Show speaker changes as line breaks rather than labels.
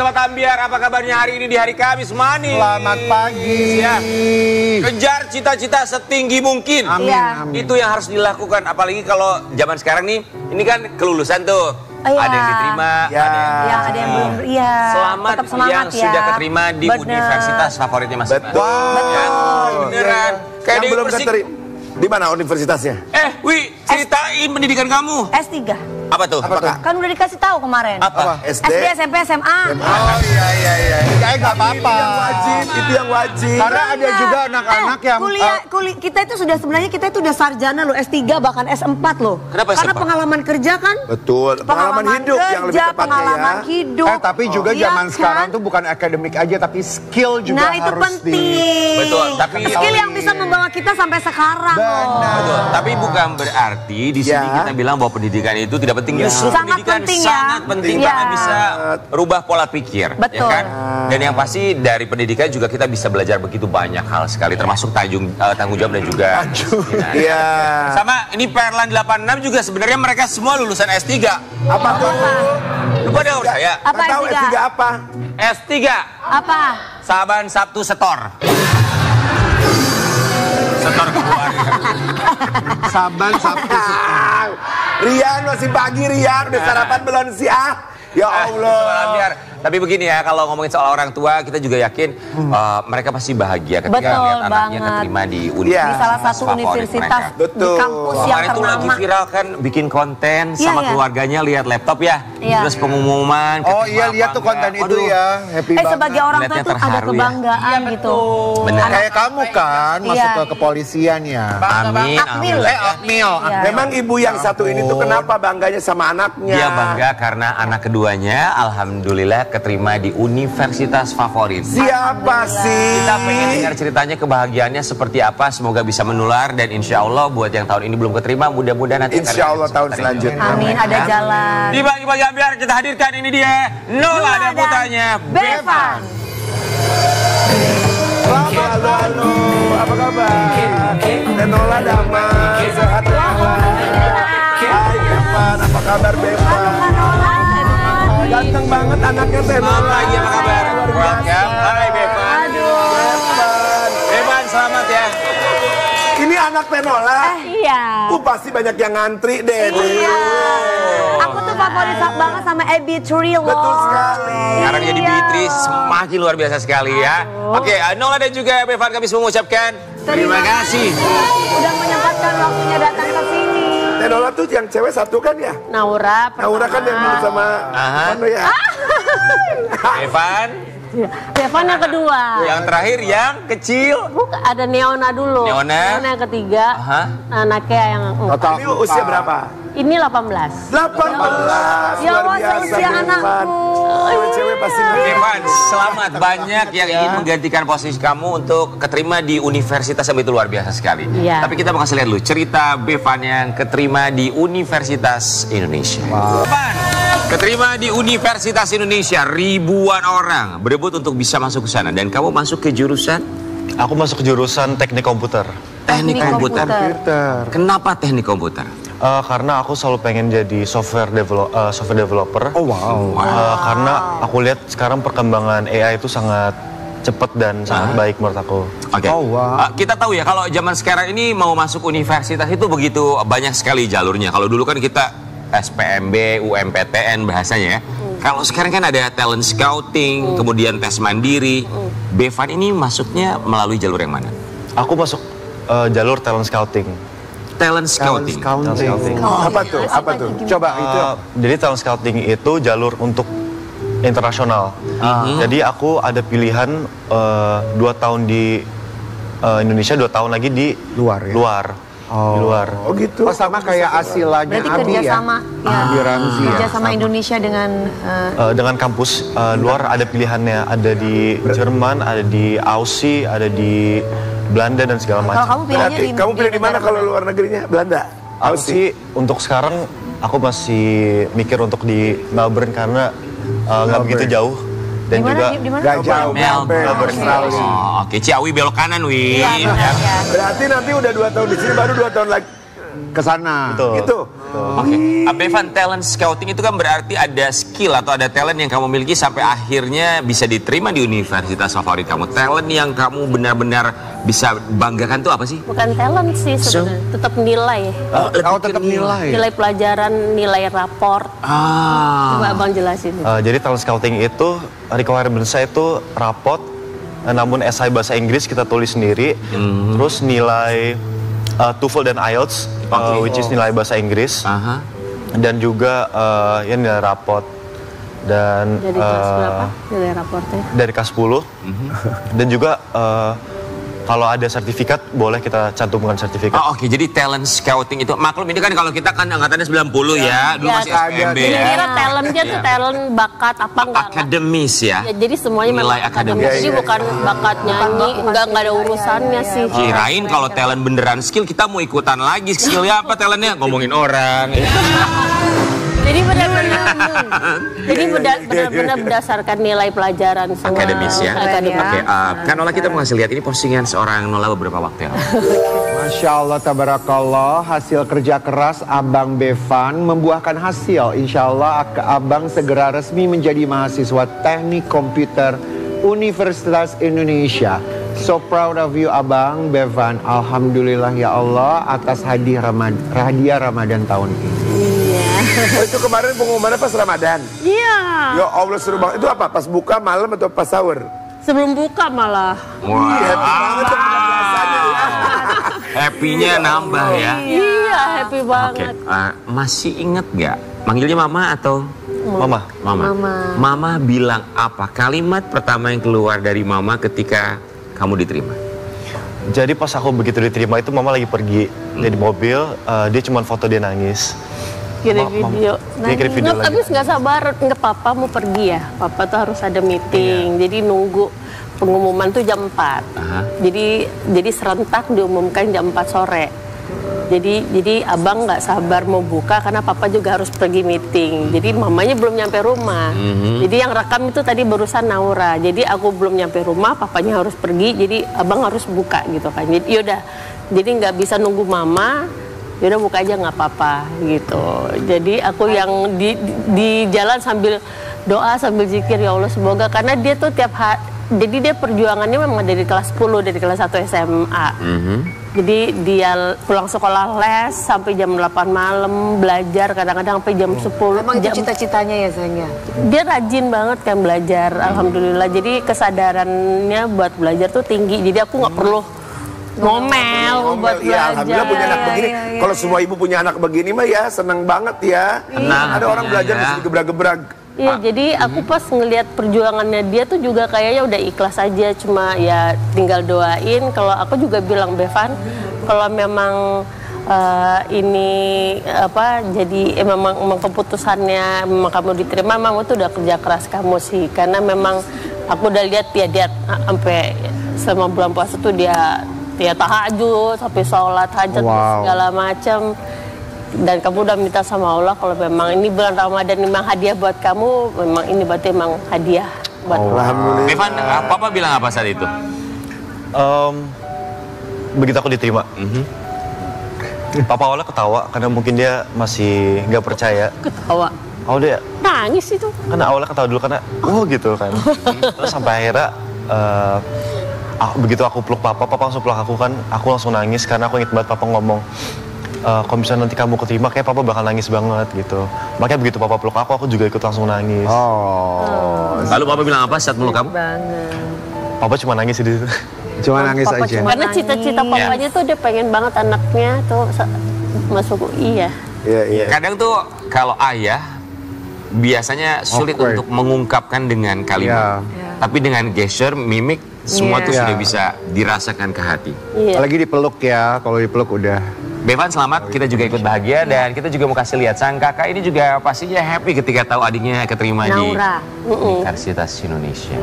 Sobat Ambiar, apa kabarnya hari ini di hari Kamis manis?
Selamat pagi.
Ya. Kejar cita-cita setinggi mungkin.
Amin, amin.
Itu yang harus dilakukan, apalagi kalau zaman sekarang nih, ini kan kelulusan tuh.
Iya.
Ada yang diterima,
Ya.
Ada yang belum. Iya.
Selamat
Tetap semangat
yang
ya.
sudah keterima di
Bener.
universitas favoritnya masing-masing.
Betul.
Beneran. Kayak
Yang
di
belum
Persik.
keterima. Di mana universitasnya?
Wi, ceritain pendidikan kamu.
S3.
Apa tuh?
Apakah?
Kan udah dikasih tahu kemarin.
Apa?
SD?
SD, SMP, SMA.
Oh iya. Kayak nggak apa-apa.
Itu yang wajib.
Karena ada juga anak-anak yang
kuliah kita itu sudah sebenarnya kita itu udah sarjana loh, S3 bahkan S4 loh.
Kenapa
Karena
S4?
pengalaman kerja kan.
betul. Pengalaman hidup yang lebih tepatnya
pengalaman
ya.
hidup.
Tapi juga
Iya
zaman
kan?
sekarang tuh bukan akademik aja tapi skill juga
Nah itu
harus
penting.
Betul, tapi
skill yang bisa membawa kita sampai sekarang loh.
Betul, tapi bukan berarti di sini
Ya.
kita bilang bahwa pendidikan itu tidak penting.
Ya.
Justru
Sangat
pendidikan
penting ya.
sangat penting
Ya.
karena bisa rubah pola pikir,
Betul.
ya kan? Dan yang pasti dari pendidikan juga kita bisa belajar begitu banyak hal sekali, termasuk tanggung jawab dan juga kedisiplinan.
Iya.
Sama ini Perlan 86 juga sebenarnya mereka semua lulusan S3.
Apa tuh?
Lupa deh sama saya.
Apa
Nggak tahu
S3?
S3 apa?
S3,
Apa?
Saban Sabtu Setor. Setor keluarga.
Saban Sabtu.
Rian masih pagi Rian, udah sarapan belum sih Ya Allah.
Sobat Ambiar. Tapi begini ya, kalau ngomongin soal orang tua, kita juga yakin mereka pasti bahagia ketika
Betul
lihat anaknya
banget.
keterima di
Iya.
universitas
Di salah satu
favorit
universitas
mereka.
di kampus yang
Kemarin tuh lagi
ternama.
viral kan bikin konten
Iya,
sama
iya.
keluarganya lihat laptop ya.
Iya.
Terus pengumuman.
Oh
keterima
iya, lihat
apa
tuh konten
enggak.
itu
Waduh.
ya. Happy banget.
Sebagai orang tua
Lihatnya
tuh ada
terharu ya.
kebanggaan gitu.
Bener.
Kayak kamu kan masuk
Iya.
ke kepolisian ya.
Amin.
Akmil.
Akmil.
Iya.
Memang ibu yang satu ini tuh kenapa bangganya sama anaknya?
Dia bangga karena anak keduanya alhamdulillah keterima di universitas favorit.
Siapa sih?
Kita pengen dengar ceritanya, kebahagiaannya seperti apa. Semoga bisa menular dan insya Allah buat yang tahun ini belum keterima, mudah-mudahan nanti
Insya Allah tahun
sebentar ini.
selanjutnya.
Amin, ada jalan.
Di pagi-pagi Ambiar kita hadirkan ini dia Nola dan putranya
Bevan.
Halo, apa kabar? Tenola damai, sehat ya? Hai Bevan, apa kabar Bevan? Ganteng banget anaknya Tenola.
Selamat pagi, apa kabar? Welcome. Hai Bevan.
Bevan.
Bevan, selamat ya.
Ini anak Tenola.
Iya.
Pasti banyak yang ngantri deh.
Iya. Aku tuh favorit banget sama Abby Tree loh.
Betul sekali.
Sekarang jadi Beatrice semakin luar biasa sekali ya. Oke, Nola dan juga Bevan kami semua mengucapkan terima kasih.
Udah menyempatkan waktunya datang ke sini.
Tenola tuh yang cewek satu kan ya?
Naura
Naura kan yang dulu sama
Aha.
mana ya?
Bevan,
Bevan yang kedua.
yang terakhir yang kecil.
Ada Neona dulu.
Neona.
yang ketiga.
Aha.
Anaknya yang
Total
Ini usia berapa?
ini 18.
18.
Ya
Luar
Allah,
biasa
seusia
Bevan.
anakku.
Cewek pasti
Bevan, selamat. Banyak yang ingin menggantikan posisi kamu untuk keterima di universitas yang itu luar biasa sekali.
Iya.
Tapi kita mau kasih lihat dulu cerita Bevan yang keterima di Universitas Indonesia. Bevan, keterima di Universitas Indonesia, ribuan orang berebut untuk bisa masuk ke sana. Dan kamu masuk ke jurusan
Aku masuk ke jurusan teknik komputer.
teknik komputer. Kenapa teknik komputer?
Karena aku selalu pengen jadi software developer.
Oh wow.
Karena aku lihat sekarang perkembangan AI itu sangat cepat dan sangat baik menurut aku.
Oke.
Oh, wow.
Kita tahu ya kalau zaman sekarang ini mau masuk universitas itu begitu banyak sekali jalurnya. Kalau dulu kan kita SPMB, UMPTN bahasanya ya. Kalau sekarang kan ada talent scouting, kemudian tes mandiri. Bevan ini masuknya melalui jalur yang mana?
Aku masuk jalur talent scouting.
Talent scouting.
Talent scouting.
Apa tuh? Apa tuh?
Coba itu.
Jadi talent scouting itu jalur untuk internasional. Jadi aku ada pilihan 2 tahun di Indonesia, 2 tahun lagi di
Luar ya?
luar. Di luar.
Oh gitu.
Oh sama kayak asilanya
Berarti
Abi ya.
kerjasama ya.
Abi Ramzi ya.
Kerjasama Indonesia dengan
Dengan kampus luar ada pilihannya, ada di Jerman, ada di Aussie, ada di Belanda dan segala
kalau
macam.
kamu pilihnya
Berarti kamu pilih di mana kalau luar negerinya? Belanda?
Aku sih untuk sekarang aku masih mikir untuk di Melbourne karena nggak begitu jauh dan
Di mana?
juga
Di mana?
Gak jauh.
Melbourne.
Australia.
Oh, oke, Ciawi belok kanan, Win.
Iya, benar, ya.
Berarti nanti udah 2 tahun di sini, baru 2 tahun lagi
ke sana.
Betul.
Gitu.
Oke, Bevan, talent scouting itu kan berarti ada skill atau ada talent yang kamu miliki sampai akhirnya bisa diterima di universitas favorit kamu. Talent yang kamu benar-benar bisa banggakan tuh apa sih?
Bukan talent sih sebenarnya, tetap nilai.
Oh, tetap nilai.
Nilai pelajaran, nilai raport. Coba Abang jelasin.
Jadi talent scouting itu requirement-nya itu raport, namun esai bahasa Inggris kita tulis sendiri, terus nilai TOEFL dan IELTS, which is nilai bahasa Inggris, dan juga ya nilai raport. Dan
Dari kelas berapa nilai raportnya?
dari kelas 10, dan juga kalau ada sertifikat boleh kita cantumkan sertifikat.
Oh, oke, jadi talent scouting itu maklum ini kan kalau kita kan angkatannya 90 ya, dulu masih SPMB
Jadi
ya.
kira talentnya tuh talent bakat apa enggak?
Akademis ya.
Ya, jadi semuanya
Nilai
memang
akademis.
akademis. Jadi bukan bakat nyanyi, enggak ada urusannya sih.
Kirain kalau talent beneran skill kita mau ikutan lagi. Skillnya apa talentnya? Ngomongin orang.
Jadi benar-benar berdasarkan nilai pelajaran semua.
Akademis ya.
Akademis.
Oke, kan Nola kita mau ngasih lihat ini postingan seorang Nola beberapa waktu yang lalu.
Masya Allah, tabarakallah, hasil kerja keras Abang Bevan membuahkan hasil. Insya Allah Abang segera resmi menjadi mahasiswa teknik komputer Universitas Indonesia. So proud of you Abang Bevan. Alhamdulillah ya Allah atas hadiah Ramadan tahun ini.
Oh, itu kemarin pengumumannya pas Ramadan.
Iya.
Ya Allah seru banget. Itu apa? Pas buka malam atau pas sahur?
Sebelum buka malah.
Wah,
Happy banget tuh biasanya ya.
happy-nya nambah ya.
Iya, happy
Oke,
banget.
masih inget gak? Manggilnya Mama atau?
Mama.
Mama bilang apa? Kalimat pertama yang keluar dari Mama ketika kamu diterima?
Jadi pas aku begitu diterima itu Mama lagi pergi dari mobil, dia cuma foto dia nangis.
Kirim video.
Dia kirim video lagi.
Abis nggak sabar, nggak papa mau pergi ya. Papa tuh harus ada meeting. Jadi nunggu pengumuman tuh jam 4. Jadi serentak diumumkan jam 4 sore. Jadi abang nggak sabar mau buka karena papa juga harus pergi meeting. Jadi mamanya belum nyampe rumah. Jadi yang rekam itu tadi barusan Naura. Jadi aku belum nyampe rumah, papanya harus pergi. Jadi abang harus buka gitu kan. Jadi yaudah, jadi nggak bisa nunggu mama. Yaudah buka aja nggak apa-apa gitu. Jadi aku yang di jalan sambil doa sambil zikir, ya Allah semoga, karena dia tuh tiap hari, jadi dia perjuangannya memang dari kelas 10, dari kelas 1 SMA. Jadi dia pulang sekolah les sampai jam 8 malam, belajar kadang-kadang sampai jam 10.
Emang itu cita-citanya ya sayangnya?
Dia rajin banget kan belajar, alhamdulillah. Jadi kesadarannya buat belajar tuh tinggi. Jadi aku nggak perlu ngomel buat
Iya,
belajar.
alhamdulillah punya anak begini. Kalau semua ibu punya anak begini mah ya seneng banget ya. Ada orang belajar bisa digebrak-gebrak.
Iya, jadi aku pas ngelihat perjuangannya dia tuh juga kayaknya udah ikhlas aja, cuma ya tinggal doain. Kalau aku juga bilang, Bevan, kalau memang ini apa jadi memang keputusannya memang kamu diterima, memang itu udah kerja keras kamu sih, karena memang aku udah lihat dia sampai selama bulan puasa tuh dia tahajud sampai sholat hajat segala macam. Dan kamu udah minta sama Allah kalau memang ini bulan Ramadan memang hadiah buat kamu, memang ini berarti memang hadiah buat
Alhamdulillah.
Bevan, Papa bilang apa saat itu?
Begitu aku diterima, Papa awalnya ketawa karena mungkin dia masih nggak percaya.
ketawa.
Awalnya
Nangis itu.
karena awalnya ketawa dulu karena gitu kan. Terus sampai akhirnya begitu aku peluk Papa langsung peluk aku kan. Aku langsung nangis karena aku inget banget Papa ngomong, kalau misalnya nanti kamu keterima kayak Papa bakal nangis banget gitu. Makanya begitu Papa peluk aku juga ikut langsung nangis.
Lalu Papa bilang apa saat meluk kamu?
Papa cuma nangis di situ.
Cuma nangis
Papa
aja.
cuma
Karena cita-cita papanya tuh dia pengen banget anaknya tuh masuk UI ya.
Iya.
Kadang tuh kalau ayah biasanya sulit
Awkward.
untuk mengungkapkan dengan kalimat. Tapi dengan gesture, mimik, semua tuh sudah bisa dirasakan ke hati.
Iya.
Apalagi dipeluk ya, kalau dipeluk udah.
Bevan selamat, kita juga ikut bahagia dan kita juga mau kasih lihat sang kakak ini juga pastinya happy ketika tahu adiknya keterima
Naura.
di Universitas Indonesia.